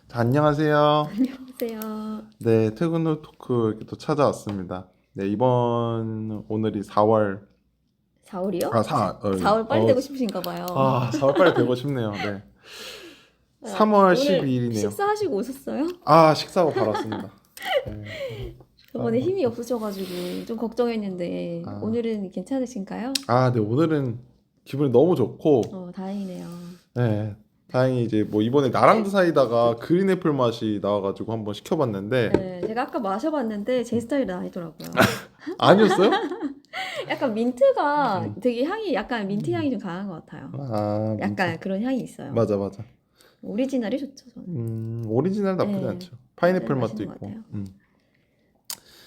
자, 안녕하세요. 안녕하세요. 네, 퇴근 후 토크 이렇게 또 찾아왔습니다. 네, 오늘이 4월, 4월이요? 아, 4월 빨리 되고 싶으신가 봐요. 4월 빨리 되고 싶네요. 네. 아, 3월 오늘 12일이네요. 식사하시고 오셨어요? 식사하고 바로 왔습니다. 네, 저번에 식사하고 힘이 왔습니다. 없으셔가지고 좀 걱정했는데 아, 오늘은 괜찮으신가요? 네, 오늘은 기분이 너무 좋고, 다행이네요. 네, 다행히 이제 뭐 이번에 나랑도 사이다가 그린 애플 맛이 나와가지고 한번 시켜봤는데, 네, 제가 아까 마셔봤는데 제 스타일은 아니더라고요. 아니었어요? 약간 민트가 음, 되게 향이 약간 민트 음. 향이 좀 강한 것 같아요. 민트. 약간 그런 향이 있어요. 맞아, 맞아. 오리지널이 좋죠, 저는. 오리지널 나쁘지 네, 않죠. 오리지널 파인애플 맛도 맛있는 것 있고. 같아요.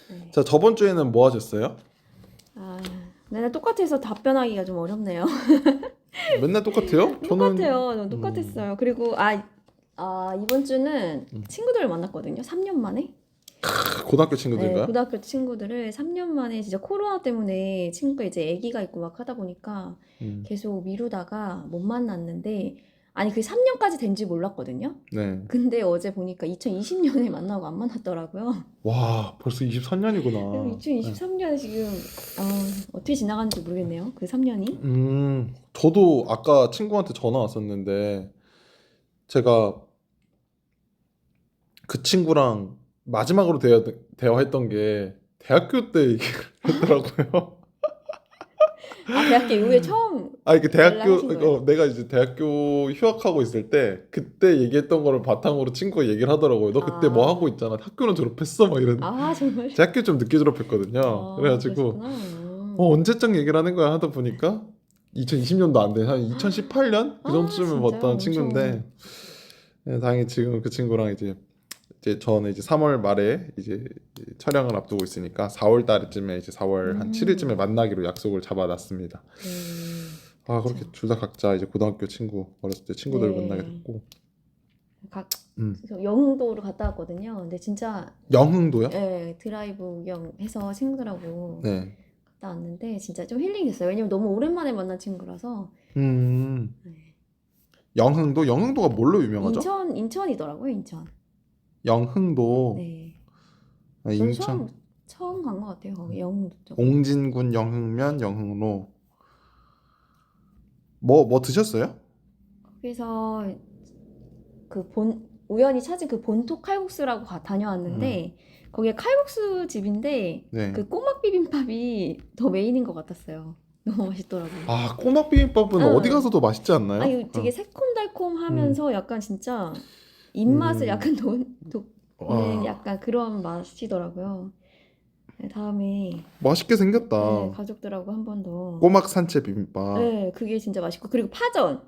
네. 자, 저번 주에는 뭐 하셨어요? 아, 맨날 똑같아서 답변하기가 좀 어렵네요. 맨날 똑같아요? 저는 똑같아요. 전 음, 똑같았어요. 그리고 이번 주는 음. 친구들을 만났거든요. 3년 만에. 고등학교 네, 친구들인가요? 고등학교 친구들을 3년 만에 진짜 코로나 때문에 친구가 이제 아기가 있고 막 하다 보니까 음, 계속 미루다가 못 만났는데 아니 그 3년까지 된지 몰랐거든요. 네. 근데 어제 보니까 2020년에 만나고 안 만났더라고요. 와, 벌써 그래서 23년이구나. 네. 2023년 지금 어떻게 지나가는지 모르겠네요. 그 3년이. 저도 아까 친구한테 전화 왔었는데 제가 그 친구랑 마지막으로 대화했던 게 대학교 때 얘기를 했더라고요. 아, 대학교 이후에 처음 이게 연락하신 거예요? 내가 이제 대학교 휴학하고 있을 때 그때 얘기했던 거를 바탕으로 친구가 얘기를 하더라고요. 너 그때 뭐 하고 아, 있잖아. 학교는 졸업했어? 막 이런. 정말. 제 학교 좀 늦게 졸업했거든요. 그래가지고 그러셨구나. 언제적 얘기를 하는 거야 하다 보니까 2020년도 안 돼. 한 2018년 그 정도쯤에 진짜요? 봤던 엄청. 친구인데 네, 다행히 지금 그 친구랑 이제 저는 이제 3월 말에 이제 촬영을 앞두고 있으니까 4월 달쯤에 이제 4월 한 7일쯤에 음, 만나기로 약속을 잡아놨습니다. 그렇게 그쵸. 둘 다 각자 이제 고등학교 친구 어렸을 때 친구들을 만나게 네. 됐고 각, 음. 저 영흥도로 갔다 왔거든요. 근데 진짜, 영흥도요? 드라이브 겸해서 친구들하고 네. 갔다 왔는데 진짜 좀 힐링 됐어요. 왜냐면 너무 오랜만에 만난 친구라서. 음. 네. 영흥도가 뭘로 유명하죠? 인천이더라고요, 인천. 영흥도 네. 저도 인천 처음 간 것 같아요, 거기 영흥도 쪽은. 옹진군 영흥면 영흥로 뭐 드셨어요? 그래서 우연히 찾은 그 본토 칼국수라고 음. 다녀왔는데 거기에 칼국수 집인데 네. 그 꼬막 비빔밥이 더 메인인 것 같았어요. 너무 맛있더라고요. 꼬막 비빔밥은 어디 응. 가서도 맛있지 않나요? 이거 되게 음. 새콤달콤하면서 약간 진짜 입맛을 음. 약간 돋는 와, 약간 그런 맛이더라고요. 네, 다음에 맛있게 생겼다. 가족들하고 한 번 더. 꼬막 산채 비빔밥. 네, 그게 진짜 맛있고 그리고 파전.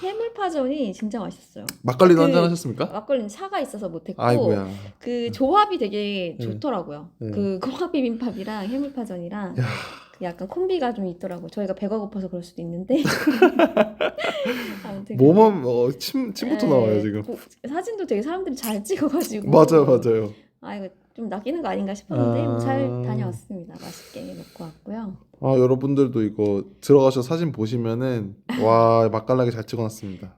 해물파전이 진짜 맛있었어요. 근데 막걸리도 한잔 하셨습니까? 막걸리는 차가 있어서 못했고 아이고야. 그 조합이 되게 네. 좋더라고요. 네. 그 콩밥비빔밥이랑 해물파전이랑 야, 그 약간 콤비가 좀 있더라고. 저희가 배가 고파서 그럴 수도 있는데 아무튼 그게 뭐만 침부터 나와요 지금. 사진도 되게 사람들이 잘 맞아요, 찍어가지고 맞아요. 이거 좀 낚이는 거 아닌가 싶었는데 뭐 잘 아, 다녀왔습니다. 맛있게 먹고 왔고요. 여러분들도 이거 들어가셔서 사진 보시면은 와 맛깔나게 잘 찍어놨습니다.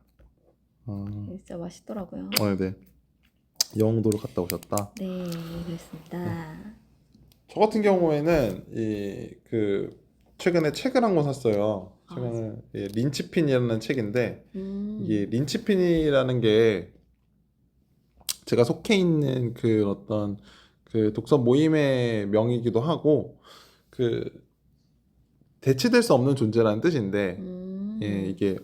아, 진짜 맛있더라고요. 네. 영도로 갔다 오셨다. 네, 네. 그렇습니다. 저 같은 경우에는 최근에 책을 한 권 샀어요. 아, 최근에 린치핀이라는 책인데 이게 음, 린치핀이라는 게 제가 속해 있는 그 어떤 그 독서 모임의 명이기도 하고 그 대체될 수 없는 존재라는 뜻인데 음, 이게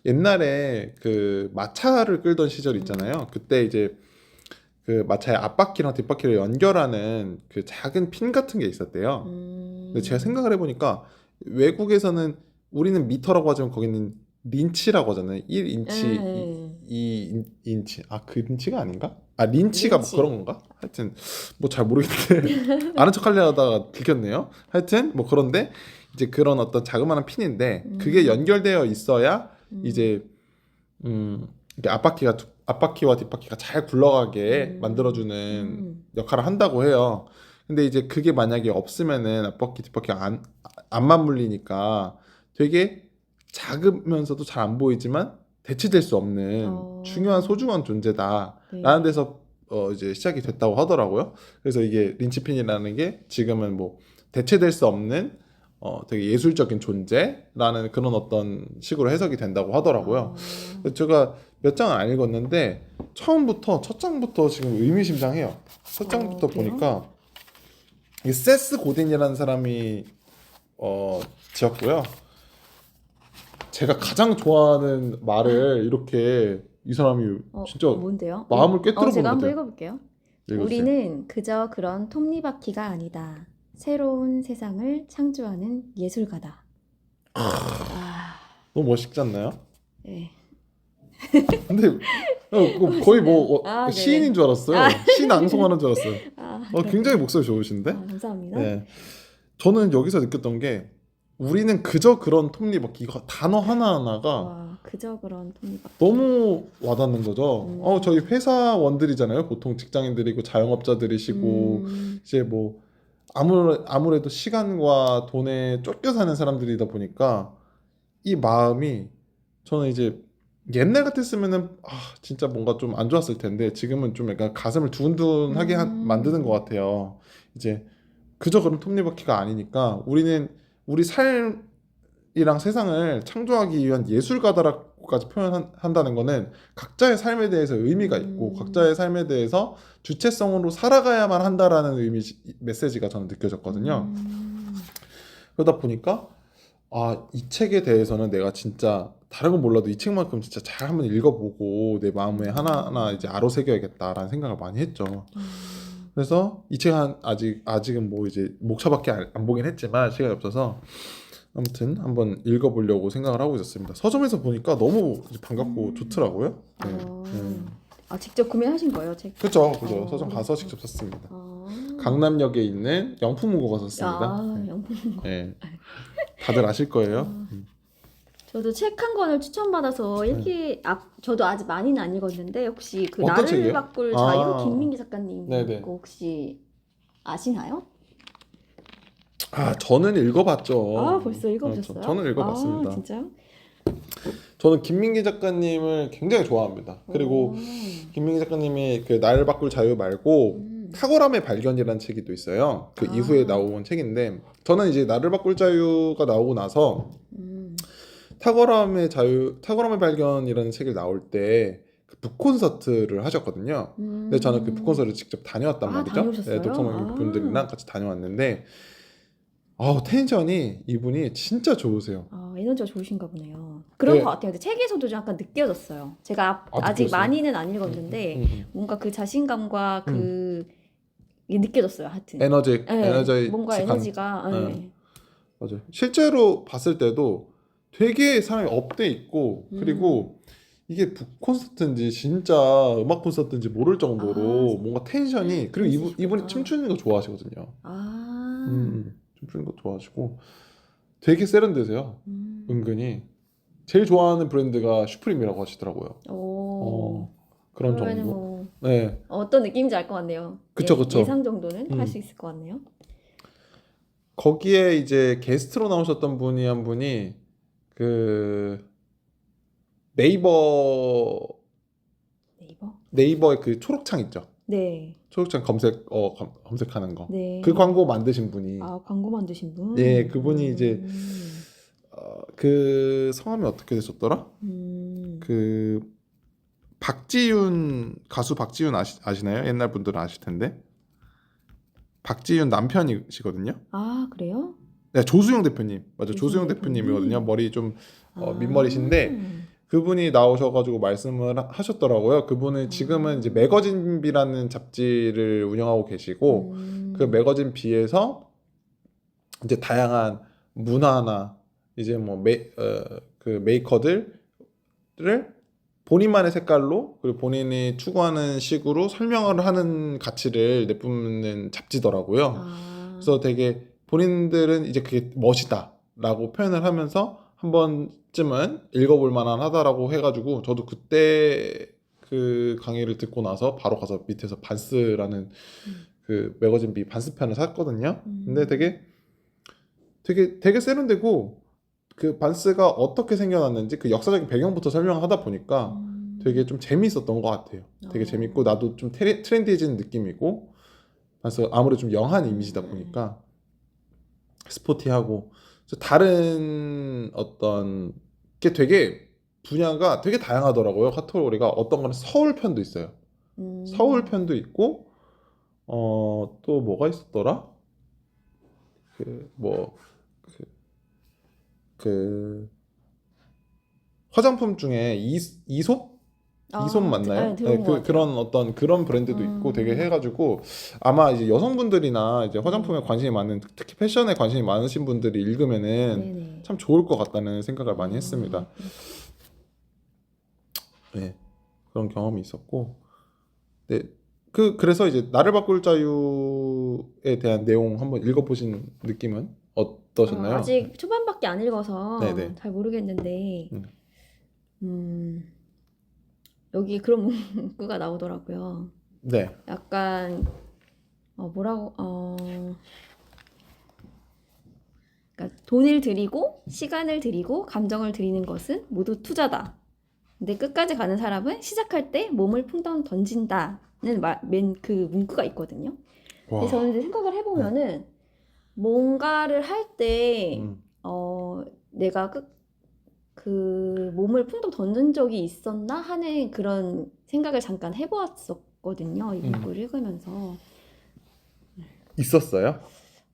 옛날에 그 마차를 끌던 시절 음, 있잖아요. 그때 이제 그 마차의 앞바퀴랑 뒷바퀴를 연결하는 그 작은 핀 같은 게 있었대요. 근데 제가 음, 생각을 해보니까 외국에서는 우리는 미터라고 하지만 거기는 린치라고 하잖아요. 1인치, 음, 2인치. 그 린치가 아닌가? 린치가 뭐 그런 린치. 건가? 하여튼 뭐 잘 모르겠는데 아는 척 하려다가 들켰네요. 하여튼 뭐 그런데 이제 그런 어떤 자그마한 핀인데 그게 음, 연결되어 있어야 음, 이제 이게 앞바퀴와 뒷바퀴가 잘 굴러가게 음, 만들어주는 음, 역할을 한다고 해요. 근데 이제 그게 만약에 없으면은 앞바퀴 뒷바퀴가 안 맞물리니까 되게 작으면서도 잘 안 보이지만 대체될 수 없는 어. 중요한 소중한 존재다라는 네. 데서 이제 시작이 됐다고 하더라고요. 그래서 이게 린치핀이라는 게 지금은 뭐 대체될 수 없는 되게 예술적인 존재라는 그런 어떤 식으로 해석이 된다고 하더라고요. 그래서 제가 몇 장은 안 읽었는데 처음부터 첫 장부터 지금 의미심장해요. 첫 장부터 그래요? 보니까 이게 세스 고딘이라는 사람이 지었고요. 제가 가장 좋아하는 말을 이렇게 이 사람이 진짜 뭔데요? 마음을 꿰뚫어 제가 보는 한번 것 같아요. 읽어볼게요. 읽어주세요. 우리는 그저 그런 톱니바퀴가 아니다. 새로운 세상을 창조하는 예술가다. 너무 멋있지 않나요? 네. 근데 거의 뭐 아, 시인인 네네. 줄 알았어요. 시 낭송하는 줄 알았어요. 굉장히 목소리 좋으신데? 감사합니다. 네. 저는 여기서 느꼈던 게 우리는 그저 그런 톱니바퀴 이거 단어 하나하나가 와, 그저 그런 톱니바퀴. 너무 와닿는 거죠. 저희 회사원들이잖아요. 보통 직장인들이고 자영업자들이시고 이제 뭐 아무래도 시간과 돈에 쫓겨 사는 사람들이다 보니까 이 마음이 저는 이제 옛날 같았으면은 진짜 뭔가 좀 안 좋았을 텐데 지금은 좀 약간 가슴을 두근두근하게 만드는 것 같아요. 이제 그저 그런 톱니바퀴가 아니니까 우리는 우리 삶이랑 세상을 창조하기 위한 예술가다라고까지 표현한다는 거는 각자의 삶에 대해서 의미가 있고 각자의 삶에 대해서 주체성으로 살아가야만 한다라는 메시지가 저는 느껴졌거든요. 그러다 보니까 이 책에 대해서는 내가 진짜 다른 건 몰라도 이 책만큼 진짜 잘 한번 읽어보고 내 마음에 하나하나 이제 아로새겨야겠다라는 생각을 많이 했죠. 그래서 이 책은 아직은 뭐 이제 목차밖에 안 보긴 했지만 시간이 없어서 아무튼 한번 읽어보려고 생각을 하고 있었습니다. 서점에서 보니까 너무 반갑고 좋더라고요. 직접 구매하신 거예요, 책? 그죠. 서점 가서 직접 샀습니다. 강남역에 있는 영품문고가 샀습니다. 영품문고. 네. 다들 아실 거예요. 저도 책 한 권을 추천받아서 저도 아직 많이는 안 읽었는데 혹시 그 어떤 나를 책이에요? 바꿀 자유 김민기 작가님 네네. 거 혹시 아시나요? 저는 읽어봤죠. 벌써 읽어보셨어요? 저는 읽어봤습니다. 진짜요? 저는 김민기 작가님을 굉장히 좋아합니다. 그리고 김민기 작가님이 그 나를 바꿀 자유 말고 탁월함의 발견이라는 책이 또 있어요. 그 이후에 나온 책인데 저는 이제 나를 바꿀 자유가 나오고 나서 탁월함의 발견이라는 책을 나올 때 그 북콘서트를 하셨거든요. 근데 저는 그 북콘서트를 직접 다녀왔단 말이죠. 다녀오셨어요? 독서모임 분들이랑 같이 다녀왔는데 텐션이 이분이 진짜 좋으세요. 에너지가 좋으신가 보네요. 그런 네. 것 같아요. 근데 책에서도 약간 느껴졌어요. 제가 아직 느껴졌어요? 많이는 안 읽었는데 뭔가 그 자신감과 이게 느껴졌어요. 하여튼 뭔가 에너지가 맞아요. 실제로 봤을 때도 되게 사람이 업돼 있고 그리고 이게 북 콘서트인지 진짜 음악 콘서트인지 모를 정도로 뭔가 텐션이 그리고 이분이 춤추는 거 좋아하시거든요. 춤추는 거 좋아하시고 되게 세련되세요. 은근히 제일 좋아하는 브랜드가 슈프림이라고 하시더라고요. 그런 정도. 뭐 네. 어떤 느낌인지 알 것 같네요. 그쵸. 예상 정도는 할 수 있을 것 같네요. 거기에 이제 게스트로 나오셨던 분이 한 분이 그 네이버의 그 초록창 있죠. 네. 초록창 검색하는 거. 네. 그 광고 만드신 분이. 광고 만드신 분. 예, 그분이 이제 그 성함이 어떻게 되셨더라? 그 가수 박지윤 아시나요? 옛날 분들은 아실 텐데. 박지윤 남편이시거든요. 그래요? 네, 조수영 대표님. 맞아. 조수영 대표님이거든요. 머리 좀 민머리신데 그분이 나오셔가지고 말씀을 하셨더라고요. 그분은 지금은 이제 매거진 비라는 잡지를 운영하고 계시고 그 매거진 비에서 이제 다양한 문화나 이제 뭐 그 메이커들을 본인만의 색깔로 그리고 본인이 추구하는 식으로 설명을 하는 가치를 내뿜는 잡지더라고요. 그래서 되게 본인들은 이제 그게 멋이다라고 표현을 하면서 한 번쯤은 읽어볼 만한 하다라고 해가지고 저도 그때 그 강의를 듣고 나서 바로 가서 밑에서 반스라는 그 매거진 비 반스 편을 샀거든요. 근데 되게 세련되고 그 반스가 어떻게 생겨났는지 그 역사적인 배경부터 설명하다 보니까 되게 좀 재미있었던 것 같아요. 되게 재밌고 나도 좀 트렌디해지는 느낌이고 반스가 아무래도 좀 영한 이미지다 보니까 스포티하고 다른 어떤 게 되게 분야가 되게 다양하더라고요. 카테고리가 어떤 거는 서울 편도 있어요. 서울 편도 있고 또 뭐가 있었더라? 그 화장품 중에 이솝? 이솝 맞나요? 들어본 것 같아요. 그런 어떤 그런 브랜드도 있고 되게 해가지고 아마 이제 여성분들이나 이제 화장품에 관심이 많은 특히 패션에 관심이 많으신 분들이 읽으면은 네네. 참 좋을 것 같다는 생각을 많이 했습니다. 네, 그런 경험이 있었고, 네, 그래서 이제 나를 바꿀 자유에 대한 내용 한번 읽어보신 느낌은 어떠셨나요? 아직 초반밖에 안 읽어서 네네. 잘 모르겠는데 여기 그런 문구가 나오더라고요. 네. 약간 그러니까 돈을 들이고 시간을 들이고 감정을 들이는 것은 모두 투자다. 근데 끝까지 가는 사람은 시작할 때 몸을 풍덩 던진다는 그 문구가 있거든요. 와. 근데 저는 이제 생각을 해보면은 뭔가를 할 때 내가 그 몸을 풍덩 던진 적이 있었나 하는 그런 생각을 잠깐 해보았었거든요. 이 문구를 읽으면서. 있었어요?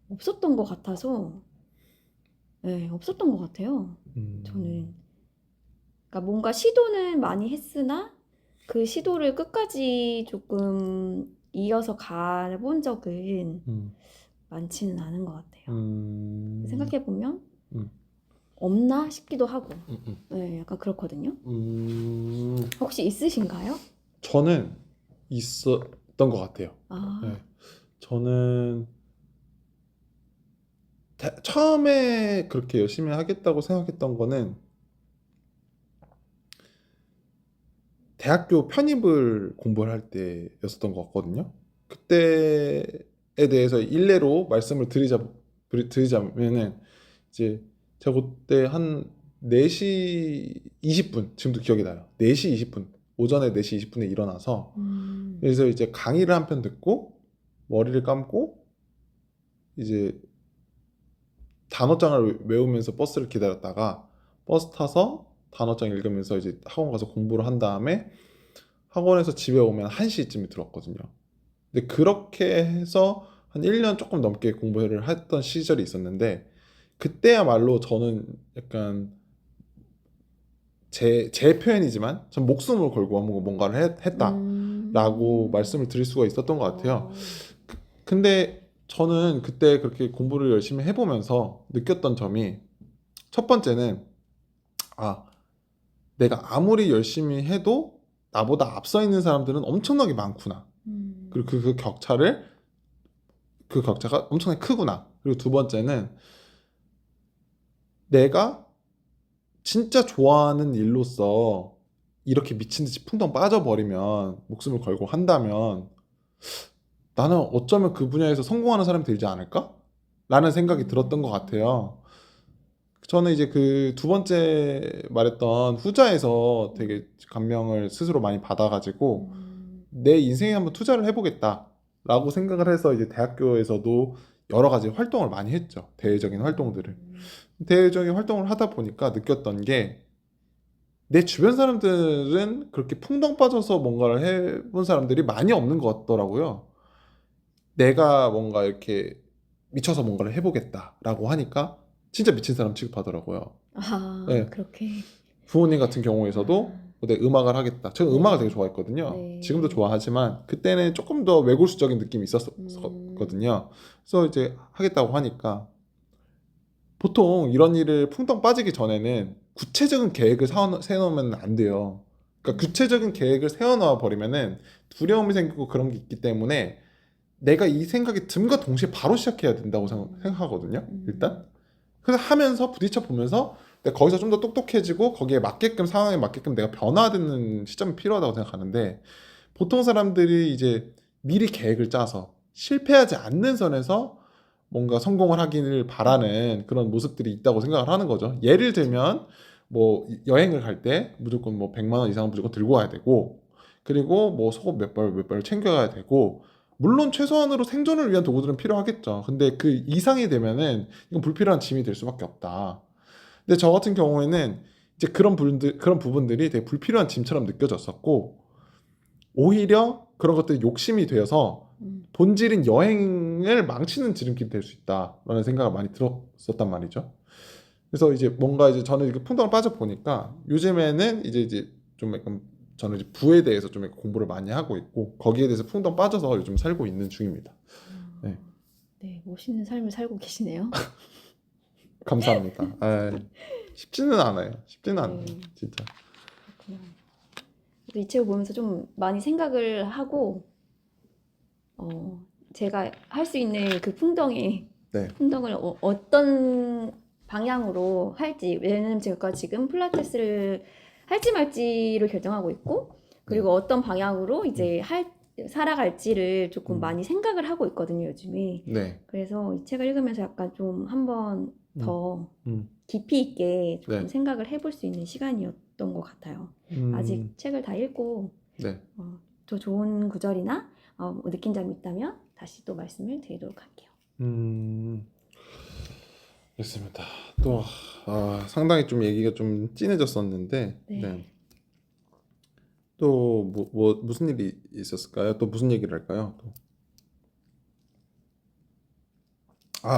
없었던 것 같아서 네, 없었던 것 같아요. 저는. 그러니까 뭔가 시도는 많이 했으나 그 시도를 끝까지 조금 이어서 가본 적은 많지는 않은 것 같아요. 생각해보면 없나 싶기도 하고 네, 약간 그렇거든요. 혹시 있으신가요? 저는 있었던 것 같아요. 네. 저는 처음에 그렇게 열심히 하겠다고 생각했던 거는 대학교 편입을 공부를 할 때였었던 것 같거든요. 그때에 대해서 일례로 말씀을 드리자면은 이제 제가 그때 한 4시 20분 지금도 기억이 나요. 4시 20분 오전에 4시 20분에 일어나서 그래서 이제 강의를 한 편 듣고 머리를 감고 이제 단어장을 외우면서 버스를 기다렸다가 버스 타서 단어장 읽으면서 이제 학원 가서 공부를 한 다음에 학원에서 집에 오면 1시쯤이 들었거든요. 근데 그렇게 해서 한 1년 조금 넘게 공부를 했던 시절이 있었는데 그때야말로 저는 약간 제 표현이지만 전 목숨을 걸고 뭔가를 했다라고 말씀을 드릴 수가 있었던 것 같아요. 근데 저는 그때 그렇게 공부를 열심히 해보면서 느꼈던 점이 첫 번째는 내가 아무리 열심히 해도 나보다 앞서 있는 사람들은 엄청나게 많구나. 그리고 그 격차가 엄청나게 크구나. 그리고 두 번째는 내가 진짜 좋아하는 일로서 이렇게 미친 듯이 풍덩 빠져버리면 목숨을 걸고 한다면 나는 어쩌면 그 분야에서 성공하는 사람이 되지 않을까? 라는 생각이 들었던 것 같아요. 저는 이제 그 두 번째 말했던 후자에서 되게 감명을 스스로 많이 받아가지고 내 인생에 한번 투자를 해보겠다라고 생각을 해서 이제 대학교에서도 여러 가지 활동을 많이 했죠. 대외적인 활동들을. 대외적인 활동을 하다 보니까 느꼈던 게 내 주변 사람들은 그렇게 풍덩 빠져서 뭔가를 해본 사람들이 많이 없는 것 같더라고요. 내가 뭔가 이렇게 미쳐서 뭔가를 해보겠다라고 하니까 진짜 미친 사람 취급하더라고요. 네. 그렇게. 부모님 같은 경우에서도 내 음악을 하겠다. 저는 음악을 되게 좋아했거든요. 네. 지금도 좋아하지만 그때는 조금 더 외골수적인 느낌이 있었거든요. 그래서 이제 하겠다고 하니까 보통 이런 일을 풍덩 빠지기 전에는 구체적인 계획을 세워놓으면 안 돼요. 그러니까 구체적인 계획을 세워놓아 버리면은 두려움이 생기고 그런 게 있기 때문에 내가 이 생각이 듦과 동시에 바로 시작해야 된다고 생각하거든요. 일단 그래서 하면서 부딪혀 보면서 내가 거기서 좀 더 똑똑해지고 거기에 맞게끔 상황에 맞게끔 내가 변화되는 시점이 필요하다고 생각하는데 보통 사람들이 이제 미리 계획을 짜서 실패하지 않는 선에서 뭔가 성공을 하기를 바라는 그런 모습들이 있다고 생각을 하는 거죠. 예를 들면 뭐 여행을 갈 때 무조건 뭐 100만 원 이상은 무조건 들고 가야 되고, 그리고 뭐 속옷 몇 벌 챙겨가야 되고, 물론 최소한으로 생존을 위한 도구들은 필요하겠죠. 근데 그 이상이 되면은 이건 불필요한 짐이 될 수밖에 없다. 근데 저 같은 경우에는 이제 그런 부분들이 되게 불필요한 짐처럼 느껴졌었고, 오히려 그런 것들이 욕심이 되어서 본질인 여행을 망치는 지름길이 될 수 있다라는 생각을 많이 들었었단 말이죠. 그래서 이제 뭔가 이제 저는 이렇게 풍덩을 빠져 보니까 요즘에는 이제 좀 약간 저는 이제 부에 대해서 좀 약간 공부를 많이 하고 있고, 거기에 대해서 풍덩 빠져서 요즘 살고 있는 중입니다. 네. 네, 멋있는 삶을 살고 계시네요. 감사합니다. 쉽지는 않아요. 쉽지는 않아요. 네. 진짜. 그렇구나. 저도 이 책을 보면서 좀 많이 생각을 하고, 제가 할 수 있는 그 네. 풍덩을 어떤 방향으로 할지, 왜냐면 제가 지금 필라테스를 할지 말지를 결정하고 있고, 그리고 어떤 방향으로 이제 살아갈지를 조금 많이 생각을 하고 있거든요, 요즘에. 네. 그래서 이 책을 읽으면서 약간 좀 한번 더 음. 깊이 있게 조금 네. 생각을 해볼 수 있는 시간이었던 것 같아요. 아직 책을 다 읽고 네. 더 좋은 구절이나 뭐 느낀 점이 있다면 다시 또 말씀을 드리도록 할게요. 그렇습니다. 또 상당히 좀 얘기가 좀 진해졌었는데, 네. 네. 또 무슨 일이 있었을까요? 또 무슨 얘기를 할까요? 또.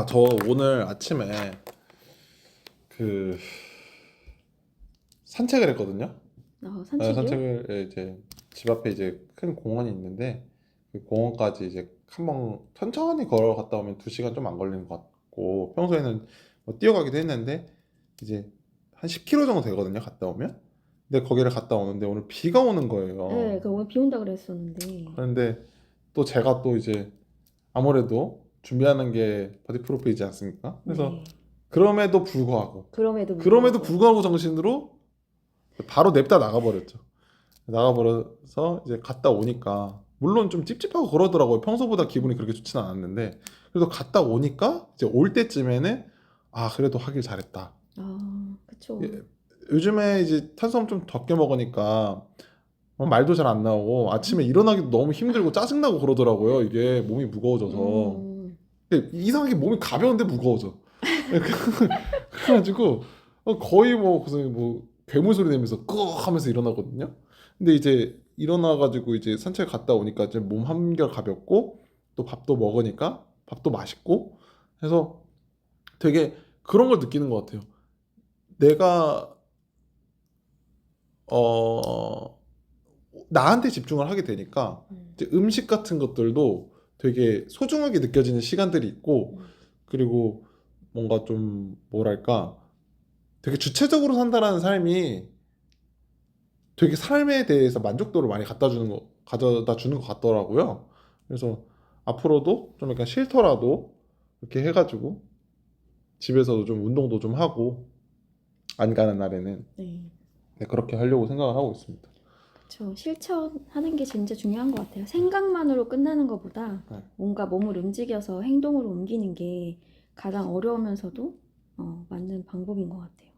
저 오늘 아침에 그 산책을 했거든요. 산책이요? 산책을 이제 집 앞에 이제 큰 공원이 있는데, 그 공원까지 이제 한번 천천히 걸어갔다 오면 2시간 좀 안 걸리는 것 같고, 평소에는 뭐 뛰어가기도 했는데 이제 한 10km 정도 되거든요, 갔다 오면. 근데 거기를 갔다 오는데 오늘 비가 오는 거예요. 네, 그 오늘 비 온다 그랬었는데. 그런데 또 제가 또 이제 아무래도 준비하는 게 버디 프로필이지 않습니까? 그래서 네. 그럼에도 불구하고 그럼에도 불구하고 정신으로 바로 냅다 나가버렸죠. 나가버려서 이제 갔다 오니까 물론 좀 찝찝하고 그러더라고요. 평소보다 기분이 그렇게 좋지는 않았는데, 그래도 갔다 오니까 이제 올 때쯤에는 그래도 하길 잘했다. 그쵸. 요즘에 이제 탄수화물 좀 적게 먹으니까 말도 잘 안 나오고 아침에 일어나기도 너무 힘들고 짜증나고 그러더라고요. 이게 몸이 무거워져서. 근데 이상하게 몸이 가벼운데 무거워져. 그래가지고 거의 뭐 무슨 뭐 괴물 소리 내면서 끄 하면서 일어나거든요. 근데 이제 일어나가지고 이제 산책 갔다 오니까 이제 몸 한결 가볍고, 또 밥도 먹으니까 밥도 맛있고 해서 되게 그런 걸 느끼는 것 같아요. 내가 나한테 집중을 하게 되니까 이제 음식 같은 것들도 되게 소중하게 느껴지는 시간들이 있고, 그리고 뭔가 좀 뭐랄까 되게 주체적으로 산다라는 삶이 되게 삶에 대해서 만족도를 많이 가져다 주는 것 같더라고요. 그래서 앞으로도 좀 약간 싫더라도 이렇게 해가지고 집에서도 좀 운동도 좀 하고, 안 가는 날에는 네, 그렇게 하려고 생각을 하고 있습니다. 그렇죠. 실천하는 게 진짜 중요한 것 같아요. 생각만으로 끝나는 것보다 네. 뭔가 몸을 움직여서 행동으로 옮기는 게 가장 어려우면서도 맞는 방법인 것 같아요.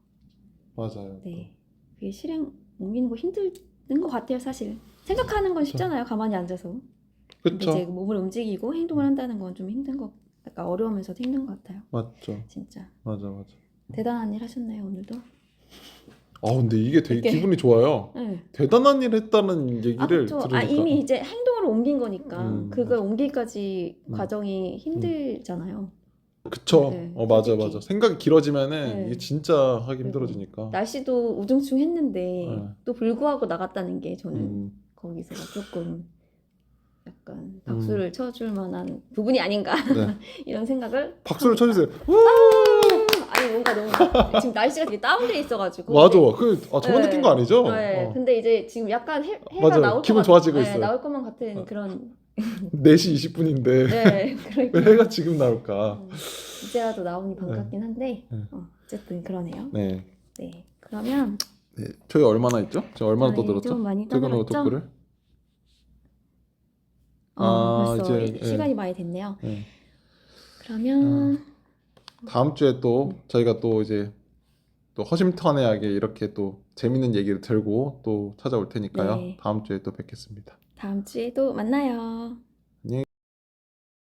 맞아요. 네, 그게 실행 옮기는 거 힘든 것 같아요, 사실. 생각하는 건 쉽잖아요, 가만히 앉아서. 근데 이제 그쵸. 몸을 움직이고 행동을 한다는 건 좀 약간 어려우면서도 힘든 것 같아요. 맞죠. 진짜. 맞아. 대단한 일 하셨나요, 오늘도? 근데 이게 되게 이렇게. 기분이 좋아요. 네. 대단한 일 했다는 얘기를 그렇죠. 들으니까. 이미 이제 행동으로 옮긴 거니까 그걸 맞아. 옮기기까지 과정이 힘들잖아요. 그쵸. 네, 맞아. 솔직히. 생각이 길어지면은 네. 이게 진짜 하기 그리고 힘들어지니까. 날씨도 우중충했는데 네. 또 불구하고 나갔다는 게 저는 음. 거기서 조금 약간 음. 박수를 쳐줄 만한 부분이 아닌가 네. 이런 생각을 박수를 합니다. 쳐주세요. 아니 뭔가 너무 지금 날씨가 되게 다운돼 있어가지고. 맞아. 근데, 저만 느낀 거 아니죠? 네. 근데 이제 지금 약간 해가 맞아요. 나올 기분 것 좋아지고 네, 있어요. 나올 것만 같은 그런. 4시 20분인데 네, 왜 그러니까. 해가 지금 나올까? 이제라도 나오니 반갑긴 한데 네. 어쨌든 그러네요. 네. 네, 그러면 네. 저희 얼마나 있죠? 저 얼마나 저희 떠들었죠? 좀 많이 퇴근후 떠들었죠? 토크를? 벌써 이제 시간이 많이 됐네요. 네. 그러면 다음 주에 또 저희가 또 이제 또 허심탄회하게 이렇게 또 재밌는 얘기를 들고 또 찾아올 테니까요. 네. 다음 주에 또 뵙겠습니다. 다음 주에도 만나요.